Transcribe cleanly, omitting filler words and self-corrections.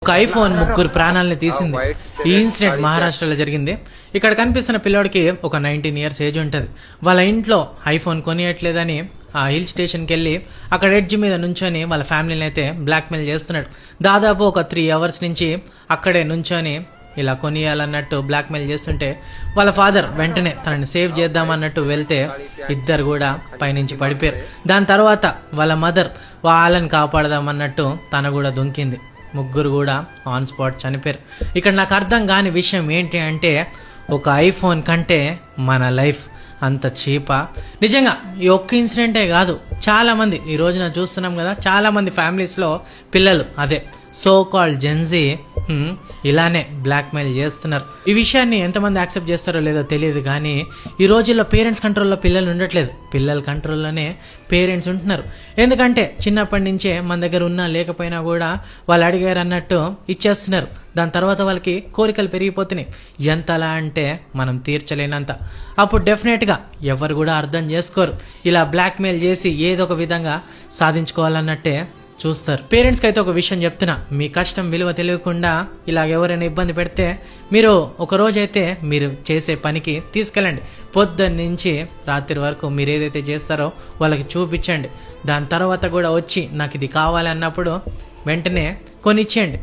ఒక ఐఫోన్ ముగ్గురు ప్రాణాలని తీసింది. ఈ ఇన్సిడెంట్ మహారాష్ట్రలో జరిగింది. ఇక్కడ కనిపిస్తున్న పిల్లోడికి ఒక 19 ఇయర్స్ ఏజ్ ఉంటుంది. వాళ్ళ ఇంట్లో ఐఫోన్ కొనియట్లేదని ఆ హిల్ స్టేషన్కి వెళ్ళి అక్కడ ఎడ్జ్ మీద నుంచొని వాళ్ళ ఫ్యామిలీని అయితే బ్లాక్మెయిల్ చేస్తున్నాడు. దాదాపు ఒక 3 అవర్స్ నుంచి అక్కడే నుంచొని ఇలా కొనియాలన్నట్టు బ్లాక్మెయిల్ చేస్తుంటే వాళ్ళ ఫాదర్ వెంటనే తనని సేవ్ చేద్దామన్నట్టు వెళ్తే ఇద్దరు కూడా పైనుంచి పడిపోయారు. దాని తర్వాత వాళ్ళ మదర్ వాళ్ళని కాపాడదామన్నట్టు తన కూడా దుంకింది. ముగ్గురు కూడా ఆన్ స్పాట్ చనిపోయారు. ఇక్కడ నాకు అర్థం కాని విషయం ఏంటి అంటే ఒక ఐఫోన్ కంటే మన లైఫ్ అంత చీపా? నిజంగా ఈ ఒక్క ఇన్సిడెంటే కాదు, చాలామంది ఈ రోజున చూస్తున్నాం కదా, చాలామంది ఫ్యామిలీస్లో పిల్లలు అదే సో కాల్డ్ జెన్జీ ఇలానే బ్లాక్మెయిల్ చేస్తున్నారు. ఈ విషయాన్ని ఎంతమంది యాక్సెప్ట్ చేస్తారో లేదో తెలియదు, కానీ ఈ రోజుల్లో పేరెంట్స్ కంట్రోల్లో పిల్లలు ఉండట్లేదు, పిల్లల కంట్రోల్లోనే పేరెంట్స్ ఉంటున్నారు. ఎందుకంటే చిన్నప్పటి నుంచే మన దగ్గర ఉన్నా లేకపోయినా కూడా వాళ్ళు అడిగారు అన్నట్టు ఇచ్చేస్తున్నారు. దాని తర్వాత వాళ్ళకి కోరికలు పెరిగిపోతున్నాయి. ఎంతలా అంటే మనం తీర్చలేనంత. అప్పుడు డెఫినెట్గా ఎవరు కూడా అర్థం చేసుకోరు. ఇలా బ్లాక్మెయిల్ చేసి ఏదో ఒక విధంగా సాధించుకోవాలన్నట్టే చూస్తారు. పేరెంట్స్కి అయితే ఒక విషయం చెప్తున్నా, మీ కష్టం విలువ తెలియకుండా ఇలా ఎవరైనా ఇబ్బంది పెడితే మీరు ఒక రోజైతే మీరు చేసే పనికి తీసుకెళ్ళండి. పొద్దున్న నుంచి రాత్రి వరకు మీరు ఏదైతే చేస్తారో వాళ్ళకి చూపించండి. దాని తర్వాత కూడా వచ్చి నాకు ఇది కావాలి అన్నప్పుడు వెంటనే కొనిచ్చేయండి.